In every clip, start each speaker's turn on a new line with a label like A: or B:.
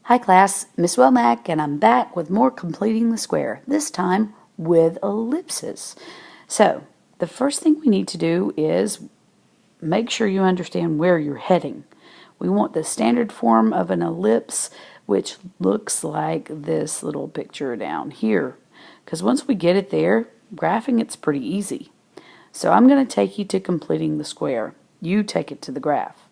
A: Hi class, Miss Womack, and I'm back with more completing the square, this time with ellipses. So, the first thing we need to do is make sure you understand where you're heading. We want the standard form of an ellipse, which looks like this little picture down here. Because once we get it there, graphing it's pretty easy. So I'm going to take you to completing the square. You take it to the graph.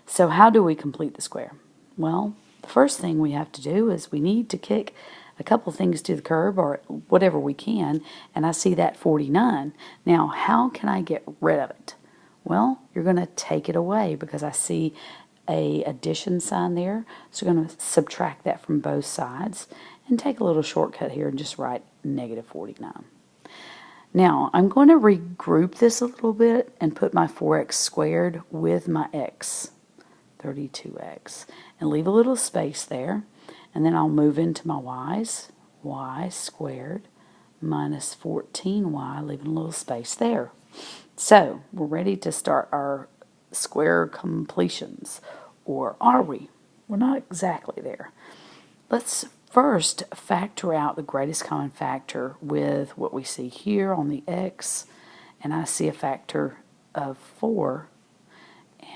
A: So how do we complete the square? Well, the first thing we have to do is we need to kick a couple things to the curb or whatever we can, and I see that 49. Now, how can I get rid of it? Well, you're going to take it away because I see a addition sign there, so we're going to subtract that from both sides and take a little shortcut here and just write negative 49. Now, I'm going to regroup this a little bit and put my 4x squared with my x. 32x, and leave a little space there, and then I'll move into my y's. Y squared minus 14y, leaving a little space there. So we're ready to start our square completions, or are we? We're not exactly there. Let's first factor out the greatest common factor with what we see here on the x, and I see a factor of 4.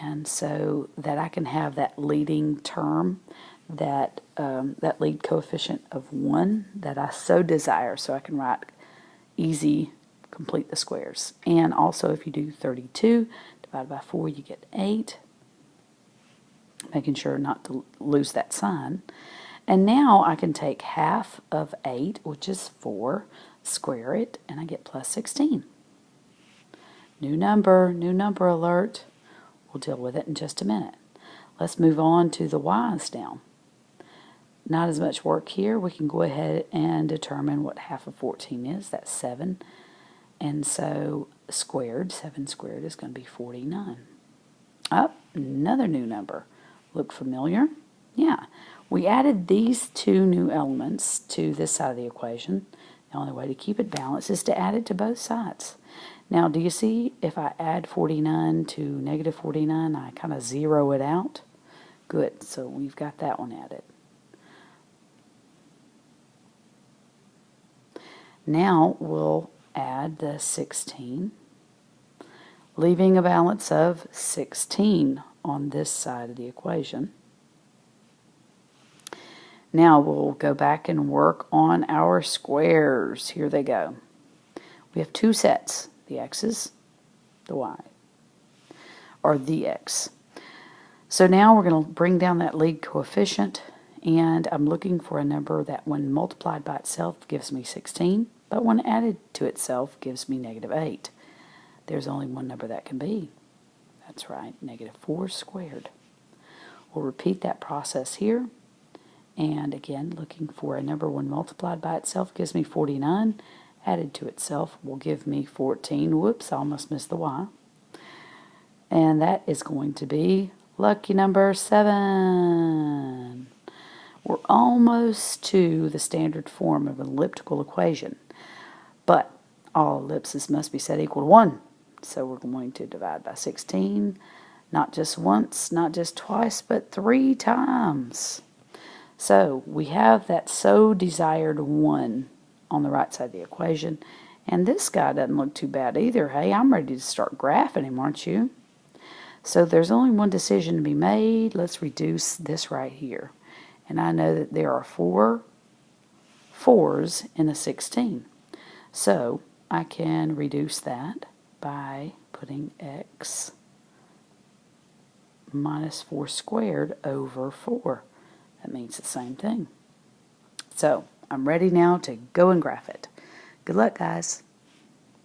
A: And so that I can have that leading term, that lead coefficient of 1 that I so desire. So I can write easy, complete the squares. And also if you do 32 divided by 4, you get 8. Making sure not to lose that sign. And now I can take half of 8, which is 4, square it, and I get plus 16. New number alert. We'll deal with it in just a minute. Let's move on to the y's now. Not as much work here. We can go ahead and determine what half of 14 is. That's 7. And so 7 squared is going to be 49. Another new number. Look familiar? Yeah. We added these two new elements to this side of the equation. The only way to keep it balanced is to add it to both sides. Now, do you see if I add 49 to negative 49, I kind of zero it out? Good, so we've got that one added. Now we'll add the 16, leaving a balance of 16 on this side of the equation. Now we'll go back and work on our squares. Here they go. We have two sets. The x's, the y, or the x. So now we're going to bring down that lead coefficient, and I'm looking for a number that when multiplied by itself gives me 16, but when added to itself gives me negative 8. There's only one number that can be. That's right, negative 4 squared. We'll repeat that process here, and again looking for a number when multiplied by itself gives me 49. Added to itself will give me 14. Whoops, I almost missed the y. And that is going to be lucky number 7. We're almost to the standard form of an elliptical equation. But all ellipses must be set equal to 1. So we're going to divide by 16, not just once, not just twice, but 3 times. So we have that so desired 1 on the right side of the equation, and this guy doesn't look too bad either. Hey, I'm ready to start graphing him, aren't you? So there's only one decision to be made. Let's reduce this right here, and I know that there are 4 4s in a 16, so I can reduce that by putting x minus 4 squared over 4. That means the same thing. So I'm ready now to go and graph it. Good luck, guys.